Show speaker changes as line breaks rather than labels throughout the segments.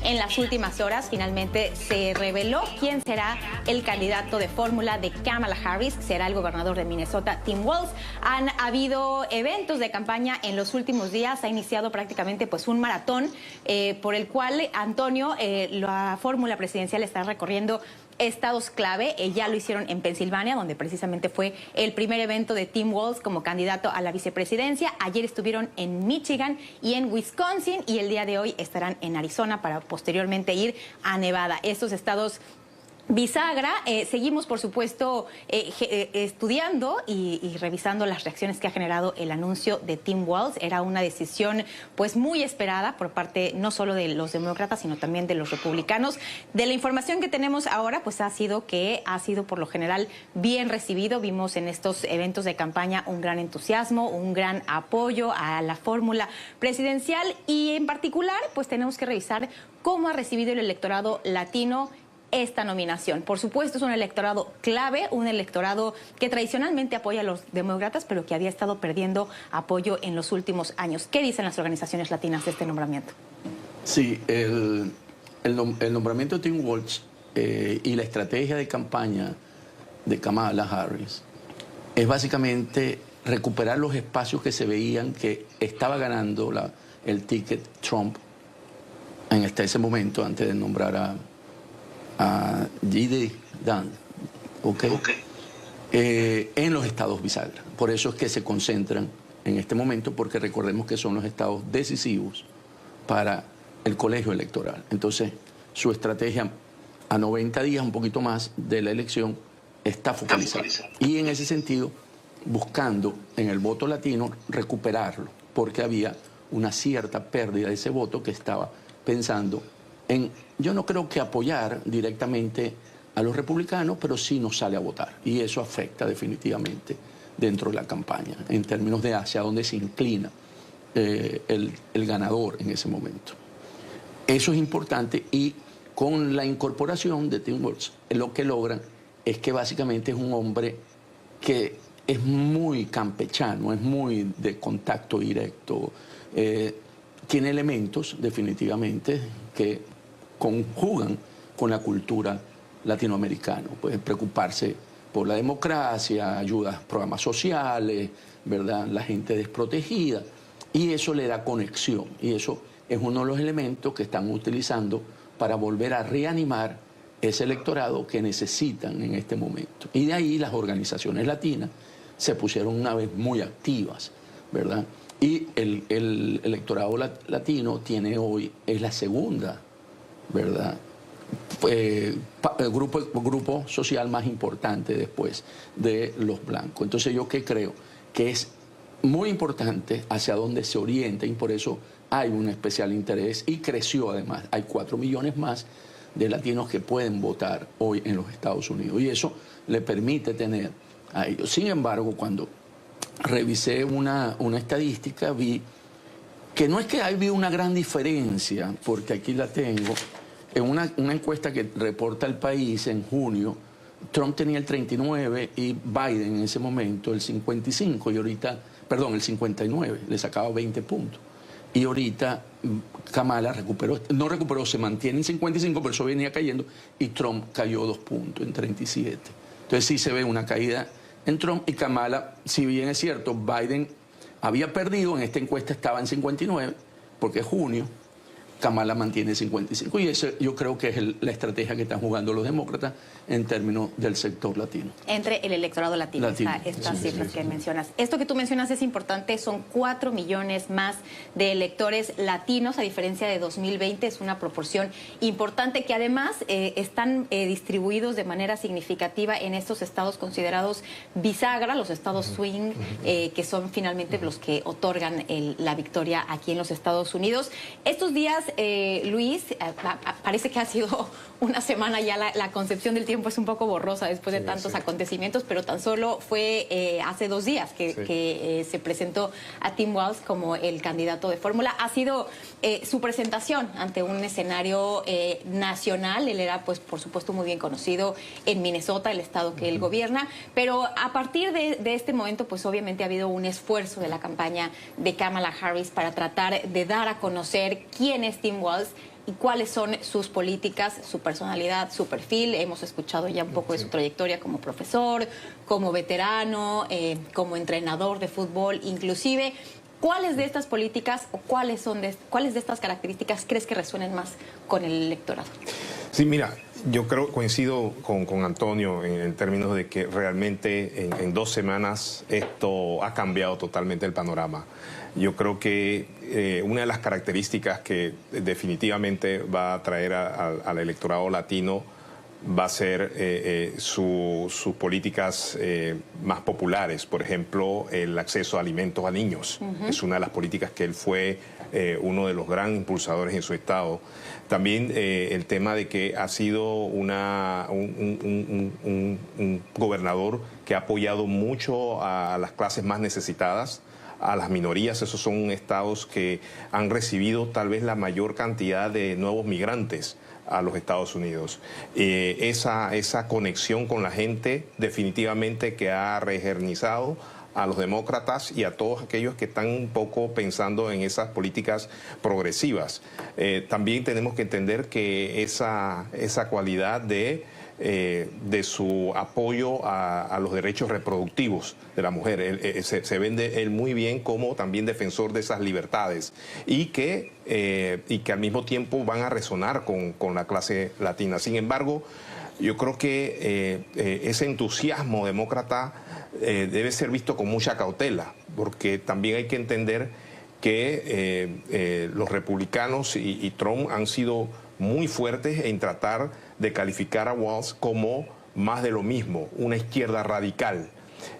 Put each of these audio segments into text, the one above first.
En las últimas horas finalmente se reveló quién será el candidato de fórmula de Kamala Harris. Será el gobernador de Minnesota, Tim Walz. Han habido eventos de campaña en los últimos días. Ha iniciado prácticamente pues un maratón por el cual Antonio, la fórmula presidencial está recorriendo estados clave. Ya lo hicieron en Pensilvania, donde precisamente fue el primer evento de Tim Walz como candidato a la vicepresidencia. Ayer estuvieron en Michigan y en Wisconsin, y el día de hoy estarán en Arizona para posteriormente ir a Nevada. Estos estados bisagra. Seguimos, por supuesto, estudiando y revisando las reacciones que ha generado el anuncio de Tim Walz. Era una decisión pues muy esperada por parte no solo de los demócratas, sino también de los republicanos. De la información que tenemos ahora, pues ha sido por lo general bien recibido. Vimos en estos eventos de campaña un gran entusiasmo, un gran apoyo a la fórmula presidencial, y en particular pues tenemos que revisar cómo ha recibido el electorado latino esta nominación. Por supuesto, es un electorado clave, un electorado que tradicionalmente apoya a los demócratas, pero que había estado perdiendo apoyo en los últimos años. ¿Qué dicen las organizaciones latinas de este nombramiento?
Sí, el nombramiento de Tim Walz y la estrategia de campaña de Kamala Harris es básicamente recuperar los espacios que se veían que estaba ganando el ticket Trump hasta ese momento, antes de nombrar a J.D. Dan, en los estados bisagra. Por eso es que se concentran en este momento, porque recordemos que son los estados decisivos para el colegio electoral. Entonces, su estrategia a 90 días, un poquito más de la elección, está focalizada. Y en ese sentido, buscando en el voto latino recuperarlo, porque había una cierta pérdida de ese voto que estaba pensando en, yo no creo que apoyar directamente a los republicanos, pero sí nos sale a votar. Y eso afecta definitivamente dentro de la campaña, en términos de hacia dónde se inclina el ganador en ese momento. Eso es importante, y con la incorporación de Tim Walz, lo que logran es que básicamente es un hombre que es muy campechano, es muy de contacto directo, tiene elementos definitivamente que conjugan con la cultura latinoamericana. Puede preocuparse por la democracia, ayudas, programas sociales, ¿verdad? La gente desprotegida, y eso le da conexión, y eso es uno de los elementos que están utilizando para volver a reanimar ese electorado que necesitan en este momento. Y de ahí las organizaciones latinas se pusieron una vez muy activas, ¿verdad? Y el electorado latino tiene hoy, es la segunda, ¿verdad? El grupo social más importante después de los blancos. Entonces, yo creo que es muy importante hacia dónde se orienta, y por eso hay un especial interés, y creció además. Hay 4 millones más de latinos que pueden votar hoy en los Estados Unidos, y eso le permite tener a ellos. Sin embargo, cuando revisé una estadística, vi que no es que había una gran diferencia, porque aquí la tengo. En una encuesta que reporta El País en junio, Trump tenía el 39 y Biden en ese momento el 55, y ahorita, perdón, el 59, le sacaba 20 puntos. Y ahorita Kamala no recuperó, se mantiene en 55, pero eso venía cayendo, y Trump cayó 2 puntos en 37. Entonces sí se ve una caída en Trump, y Kamala, si bien es cierto, Biden había perdido, en esta encuesta estaba en 59, porque es junio, Kamala mantiene 55, y eso yo creo que es la estrategia que están jugando los demócratas en términos del sector latino.
Entre el electorado latino. Estas cifras que mencionas. Esto que tú mencionas es importante, son 4 millones más de electores latinos, a diferencia de 2020, es una proporción importante, que además están distribuidos de manera significativa en estos estados considerados bisagra, los estados swing, que son finalmente los que otorgan la victoria aquí en los Estados Unidos. Estos días, Luis, parece que ha sido una semana ya, la concepción del tiempo es un poco borrosa después de tantos acontecimientos, pero tan solo fue hace 2 días que se presentó a Tim Walz como el candidato de fórmula. Ha sido su presentación ante un escenario nacional. Él era, pues, por supuesto, muy bien conocido en Minnesota, el estado que él gobierna, pero a partir de este momento, pues obviamente ha habido un esfuerzo de la campaña de Kamala Harris para tratar de dar a conocer quién es Tim Walz y cuáles son sus políticas, su personalidad, su perfil. Hemos escuchado ya un poco de su trayectoria como profesor, como veterano, como entrenador de fútbol, inclusive. ¿Cuáles de estas políticas o cuáles de estas características crees que resuenen más con el electorado?
Sí, mira, yo coincido con Antonio en términos de que realmente en 2 semanas esto ha cambiado totalmente el panorama. Yo creo que una de las características que definitivamente va a traer al electorado latino va a ser sus políticas más populares. Por ejemplo, el acceso a alimentos a niños. Es una de las políticas que él fue uno de los grandes impulsadores en su estado. También el tema de que ha sido un gobernador que ha apoyado mucho a las clases más necesitadas, a las minorías. Esos son estados que han recibido tal vez la mayor cantidad de nuevos migrantes a los Estados Unidos. Esa conexión con la gente definitivamente que ha reejernizado a los demócratas y a todos aquellos que están un poco pensando en esas políticas progresivas. También tenemos que entender que esa cualidad de su apoyo a los derechos reproductivos de la mujer. Se vende él muy bien como también defensor de esas libertades y que al mismo tiempo van a resonar con la clase latina. Sin embargo, yo creo que ese entusiasmo demócrata debe ser visto con mucha cautela, porque también hay que entender que los republicanos y Trump han sido muy fuertes en tratar de calificar a Walz como más de lo mismo, una izquierda radical.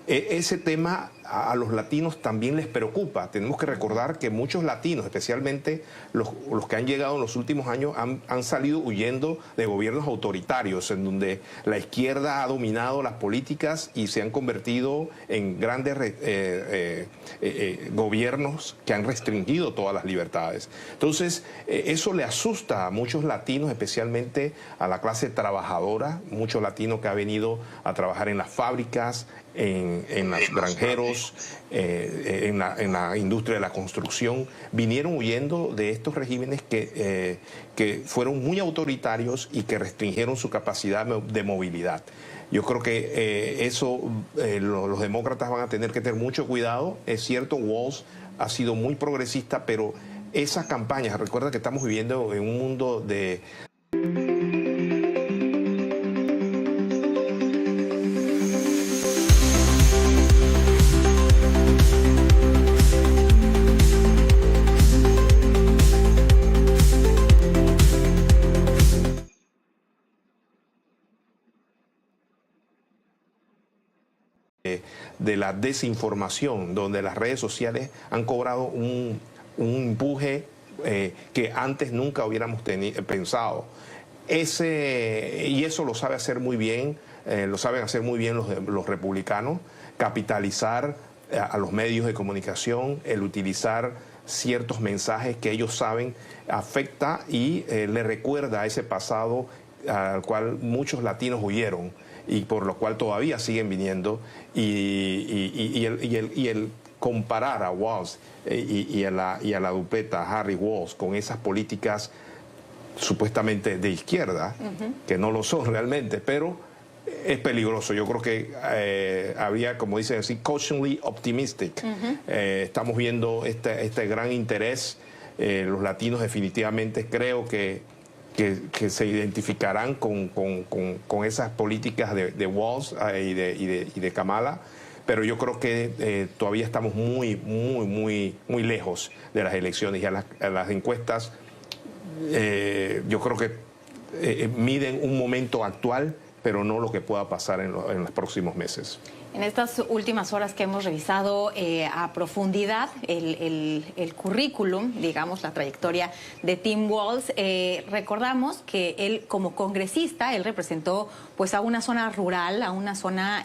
Ese tema a los latinos también les preocupa. Tenemos que recordar que muchos latinos, especialmente los que han llegado en los últimos años, han salido huyendo de gobiernos autoritarios, en donde la izquierda ha dominado las políticas y se han convertido en grandes gobiernos que han restringido todas las libertades. Entonces, eso le asusta a muchos latinos, especialmente a la clase trabajadora, muchos latinos que han venido a trabajar en las fábricas, en los granjeros, en la industria de la construcción, vinieron huyendo de estos regímenes que fueron muy autoritarios y que restringieron su capacidad de movilidad. Yo creo que los demócratas van a tener que tener mucho cuidado. Es cierto, Walz ha sido muy progresista, pero esas campañas, recuerda que estamos viviendo en un mundo de la desinformación, donde las redes sociales han cobrado un empuje que antes nunca hubiéramos pensado. Y eso lo sabe hacer muy bien, lo saben hacer muy bien los republicanos, capitalizar a los medios de comunicación, el utilizar ciertos mensajes que ellos saben afecta y le recuerda a ese pasado al cual muchos latinos huyeron y por lo cual todavía siguen viniendo, y el comparar a Walz y a la dupeta Harris Walz con esas políticas supuestamente de izquierda, que no lo son realmente, pero es peligroso. Yo creo que había, como dicen así, cautiously optimistic. Estamos viendo este gran interés. Los latinos definitivamente creo que se identificarán con esas políticas de Walz y de Kamala, pero yo creo que todavía estamos muy lejos de las elecciones, y a las encuestas yo creo que miden un momento actual, pero no lo que pueda pasar en los próximos meses.
En estas últimas horas que hemos revisado a profundidad el currículum, digamos, la trayectoria de Tim Walz, recordamos que él, como congresista, él representó pues a una zona rural, a una zona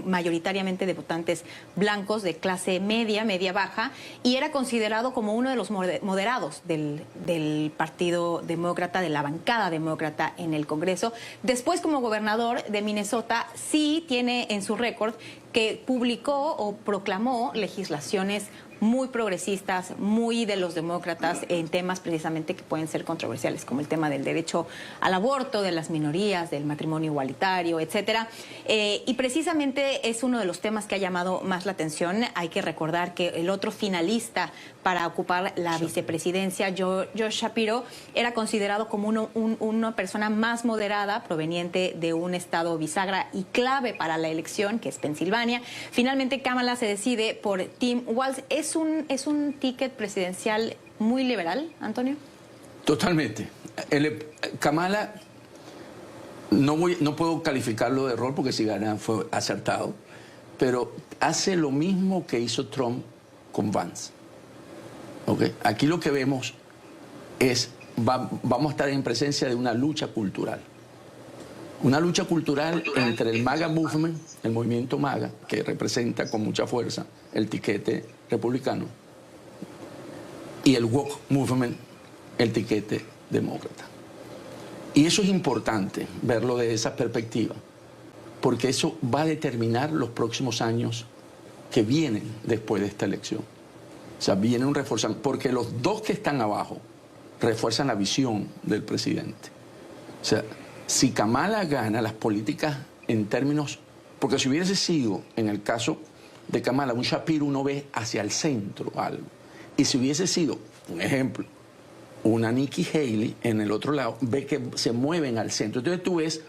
mayoritariamente de votantes blancos de clase media, media-baja, y era considerado como uno de los moderados del Partido Demócrata, de la bancada demócrata en el Congreso. Después, como gobernador de Minnesota, sí tiene en su récord que publicó o proclamó legislaciones muy progresistas, muy de los demócratas en temas precisamente que pueden ser controversiales, como el tema del derecho al aborto, de las minorías, del matrimonio igualitario, etcétera. Y precisamente es uno de los temas que ha llamado más la atención. Hay que recordar que el otro finalista para ocupar la vicepresidencia, Josh Shapiro, era considerado como una persona más moderada, proveniente de un estado bisagra y clave para la elección, que es Pensilvania. Finalmente, Kamala se decide por Tim Walz. ¿Es un ticket presidencial muy liberal, Antonio?
Totalmente. Kamala, no puedo calificarlo de error porque si gana fue acertado, pero hace lo mismo que hizo Trump con Vance. ¿Okay? Aquí lo que vemos es, vamos a estar en presencia de una lucha cultural. Una lucha cultural entre el MAGA Movement, el movimiento MAGA, que representa con mucha fuerza el tiquete republicano, y el Woke Movement, el tiquete demócrata. Y eso es importante, verlo de esa perspectiva, porque eso va a determinar los próximos años que vienen después de esta elección. O sea, viene un reforzamiento, porque los dos que están abajo refuerzan la visión del presidente. O sea, si Kamala gana las políticas en términos, porque si hubiese sido, en el caso de Kamala, un Shapiro, uno ve hacia el centro algo. Y si hubiese sido, un ejemplo, una Nikki Haley en el otro lado, ve que se mueven al centro. Entonces tú ves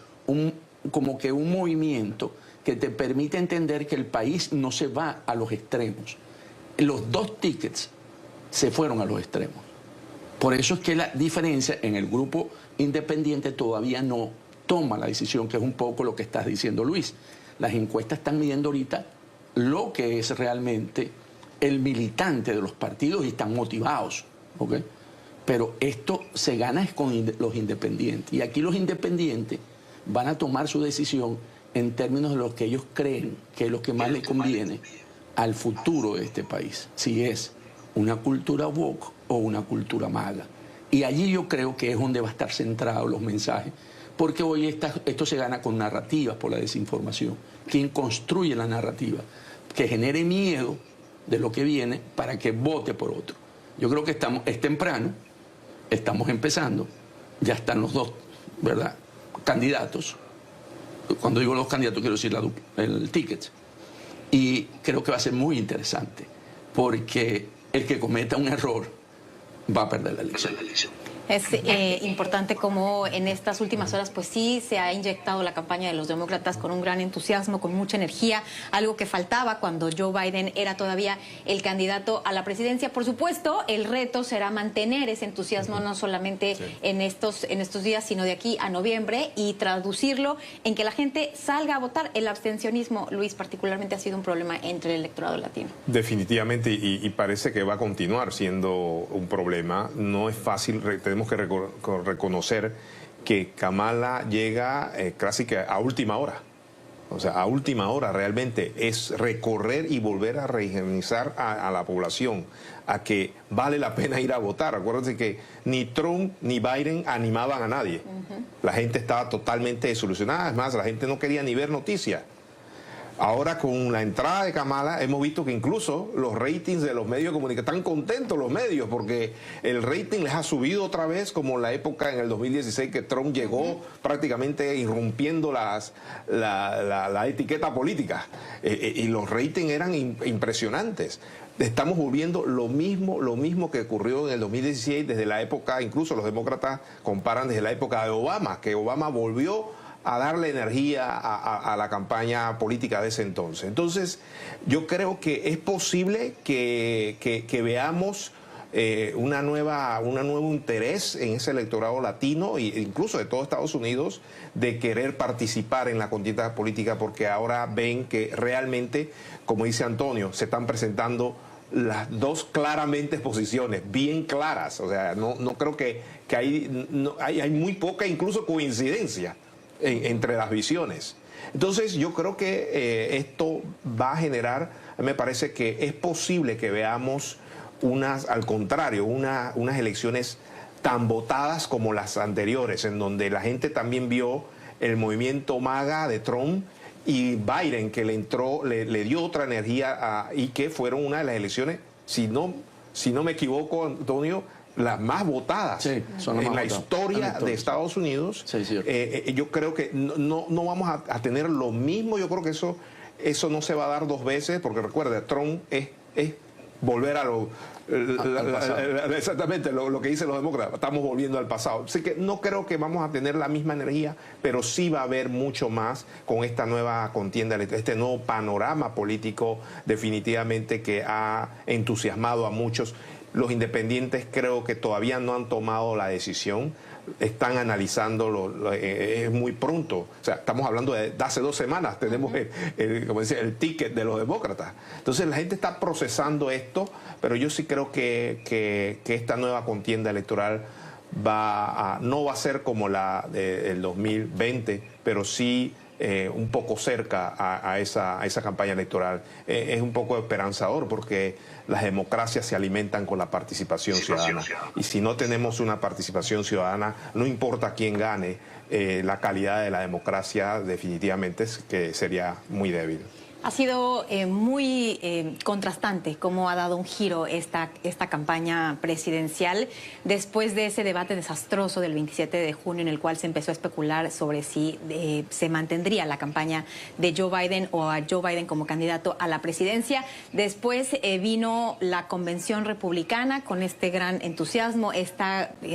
como que un movimiento que te permite entender que el país no se va a los extremos. Los dos tickets se fueron a los extremos. Por eso es que la diferencia en el grupo independiente todavía no toma la decisión, que es un poco lo que estás diciendo, Luis. Las encuestas están midiendo ahorita lo que es realmente el militante de los partidos y están motivados, ¿ok? Pero esto se gana es con los independientes. Y aquí los independientes van a tomar su decisión en términos de lo que ellos creen que es lo que más les conviene al futuro de este país, si es una cultura woke o una cultura MAGA. Y allí yo creo que es donde va a estar centrado los mensajes, porque hoy esto se gana con narrativas por la desinformación. ¿Quién construye la narrativa? Que genere miedo de lo que viene para que vote por otro. Yo creo que es temprano, estamos empezando, ya están los dos, ¿verdad?, candidatos. Cuando digo los candidatos quiero decir el ticket. Y creo que va a ser muy interesante, porque el que cometa un error va a perder la elección.
Es importante como en estas últimas horas pues sí se ha inyectado la campaña de los demócratas con un gran entusiasmo, con mucha energía, algo que faltaba cuando Joe Biden era todavía el candidato a la presidencia. Por supuesto, el reto será mantener ese entusiasmo no solamente en estos días, sino de aquí a noviembre, y traducirlo en que la gente salga a votar. El abstencionismo, Luis, particularmente ha sido un problema entre el electorado latino. Definitivamente, y parece que va a continuar siendo un problema. No es fácil, tenemos que reconocer que Kamala llega casi que a última hora. O sea, a última hora realmente es recorrer y volver a reivindicar a la población a que vale la pena ir a votar. Acuérdense que ni Trump ni Biden animaban a nadie. La gente estaba totalmente desilusionada. Es más, la gente no quería ni ver noticias. Ahora con la entrada de Kamala hemos visto que incluso los ratings de los medios de comunicación, están contentos los medios porque el rating les ha subido otra vez, como la época en el 2016 que Trump llegó prácticamente irrumpiendo la etiqueta política, y los ratings eran impresionantes. Estamos volviendo lo mismo que ocurrió en el 2016 desde la época, incluso los demócratas comparan desde la época de Obama, que Obama volvió a darle energía a la campaña política de ese entonces. Entonces, yo creo que es posible que veamos un nuevo interés en ese electorado latino e incluso de todo Estados Unidos de querer participar en la contienda política, porque ahora ven que realmente, como dice Antonio, se están presentando las dos claramente posiciones, bien claras. O sea, no creo que hay muy poca incluso coincidencia entre las visiones. Entonces yo creo que esto va a generar, me parece que es posible que veamos al contrario, unas elecciones tan votadas como las anteriores, en donde la gente también vio el movimiento MAGA de Trump y Biden, que le dio otra energía y que fueron una de las elecciones
si no me equivoco, Antonio, las más votadas
son las
en
más
la
votadas
historia de Estados Unidos.
Sí,
yo creo que no vamos a tener lo mismo. Yo creo que eso no se va a dar dos veces, porque recuerda, Trump es volver a exactamente lo que dicen los demócratas. Estamos volviendo al pasado. Así que no creo que vamos a tener la misma energía, pero sí va a haber mucho más con esta nueva contienda, este nuevo panorama político definitivamente que ha entusiasmado a muchos. Los independientes creo que todavía no han tomado la decisión, están analizándolo, es muy pronto. O sea, estamos hablando de hace 2 semanas, tenemos como decía, el ticket de los demócratas. Entonces la gente está procesando esto, pero yo sí creo que esta nueva contienda electoral no va a ser como la del 2020, pero sí un poco cerca a esa campaña electoral. Es un poco esperanzador porque las democracias se alimentan con la participación ciudadana. Y si no tenemos una participación ciudadana, no importa quién gane, la calidad de la democracia definitivamente que sería muy débil.
Ha sido muy contrastante cómo ha dado un giro esta campaña presidencial después de ese debate desastroso del 27 de junio en el cual se empezó a especular sobre si se mantendría la campaña de Joe Biden o a Joe Biden como candidato a la presidencia. Después vino la convención republicana con este gran entusiasmo,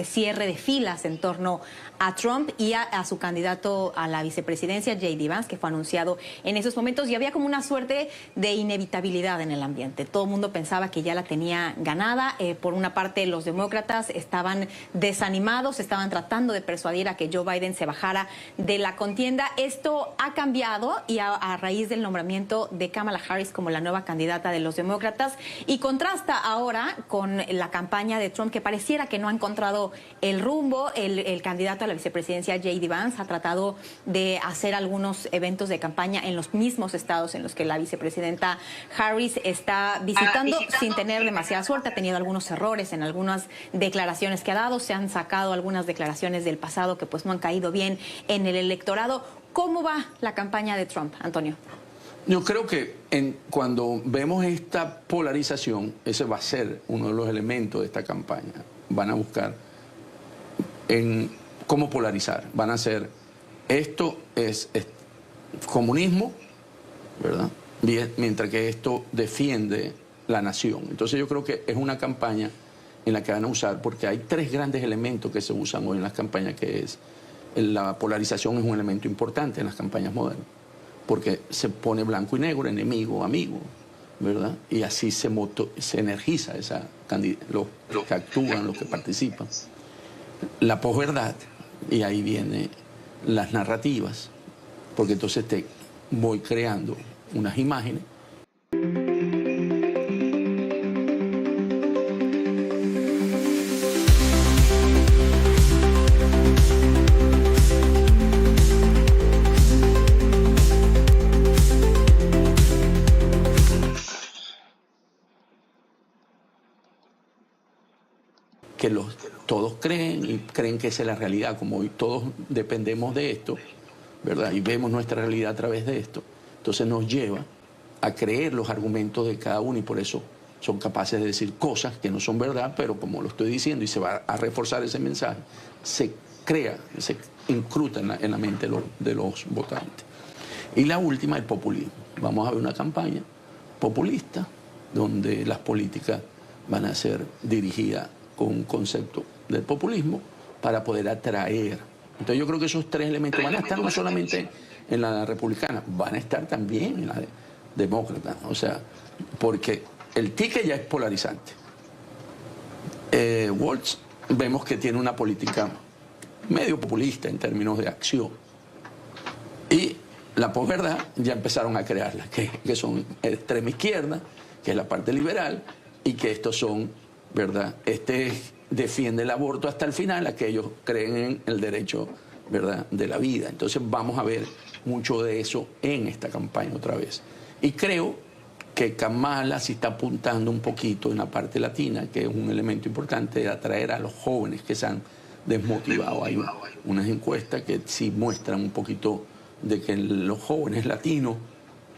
cierre de filas en torno a Trump y a su candidato a la vicepresidencia, J.D. Vance, que fue anunciado en esos momentos, y había como una suerte de inevitabilidad en el ambiente. Todo el mundo pensaba que ya la tenía ganada. Por una parte, los demócratas estaban desanimados, estaban tratando de persuadir a que Joe Biden se bajara de la contienda. Esto ha cambiado y a raíz del nombramiento de Kamala Harris como la nueva candidata de los demócratas, y contrasta ahora con la campaña de Trump, que pareciera que no ha encontrado el rumbo. El candidato a la vicepresidencia, J.D. Vance, ha tratado de hacer algunos eventos de campaña en los mismos estados en los que la vicepresidenta Harris está visitando sin tener demasiada suerte. Ha tenido algunos errores en algunas declaraciones que ha dado. Se han sacado algunas declaraciones del pasado que pues no han caído bien en el electorado. ¿Cómo va la campaña de Trump, Antonio?
Yo creo que cuando vemos esta polarización, ese va a ser uno de los elementos de esta campaña. Van a buscar cómo polarizar. Van a hacer, esto es comunismo, ¿verdad? Mientras que esto defiende la nación. Entonces yo creo que es una campaña en la que van a usar, porque hay 3 grandes elementos que se usan hoy en las campañas, que es, la polarización es un elemento importante en las campañas modernas, porque se pone blanco y negro, enemigo, amigo, ¿verdad? Y así se energiza los que actúan, los que participan. La posverdad, y ahí vienen las narrativas, porque entonces te voy creando unas imágenes. Que todos creen y creen que esa es la realidad, como hoy todos dependemos de esto, ¿verdad? Y vemos nuestra realidad a través de esto. Entonces nos lleva a creer los argumentos de cada uno, y por eso son capaces de decir cosas que no son verdad, pero como lo estoy diciendo y se va a reforzar ese mensaje, se incruta en la mente de los votantes. Y la última, el populismo. Vamos a ver una campaña populista donde las políticas van a ser dirigidas con un concepto del populismo para poder atraer. Entonces yo creo que esos 3 elementos van a estar no solamente en la republicana, van a estar también en la demócrata. O sea, porque el ticket ya es polarizante. Walz vemos que tiene una política medio populista en términos de acción. Y la posverdad ya empezaron a crearla, que son extrema izquierda, que es la parte liberal, y que estos son, ¿verdad? Defiende el aborto hasta el final, aquellos creen en el derecho, ¿verdad?, de la vida. Entonces vamos a ver mucho de eso en esta campaña otra vez. Y creo que Kamala sí está apuntando un poquito en la parte latina, que es un elemento importante de atraer a los jóvenes que se han desmotivado. Hay unas encuestas que sí muestran un poquito de que los jóvenes latinos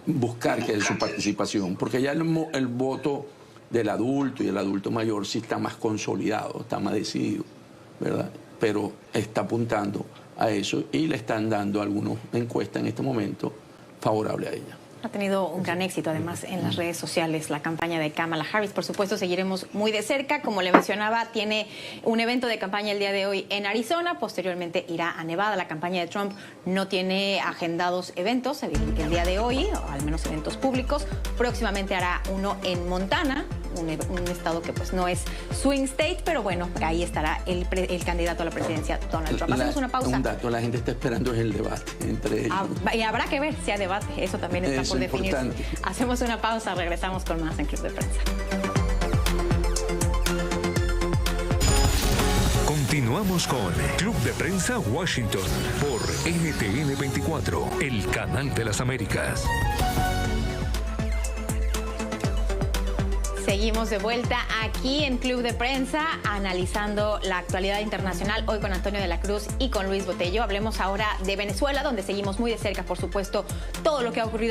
buscar que es su participación, porque ya el voto del adulto y el adulto mayor sí está más consolidado, está más decidido, ¿verdad? Pero está apuntando a eso y le están dando algunas encuestas en este momento favorables a ella.
Ha tenido un gran éxito, además, en las redes sociales, la campaña de Kamala Harris. Por supuesto, seguiremos muy de cerca. Como le mencionaba, tiene un evento de campaña el día de hoy en Arizona. Posteriormente irá a Nevada. La campaña de Trump no tiene agendados eventos el día de hoy, o al menos eventos públicos. Próximamente hará uno en Montana, un estado que pues no es swing state, pero bueno, ahí estará el candidato a la presidencia, Donald Trump. Hacemos una pausa.
Un dato, la gente está esperando el debate entre ellos.
Y habrá que ver si hay debate, eso también está por definir. Hacemos una pausa, regresamos con más en Club de Prensa.
Continuamos con Club de Prensa Washington por NTN 24, el canal de las Américas.
Seguimos de vuelta aquí en Club de Prensa, analizando la actualidad internacional, hoy con Antonio de la Cruz y con Luis Botello. Hablemos ahora de Venezuela, donde seguimos muy de cerca, por supuesto, todo lo que ha ocurrido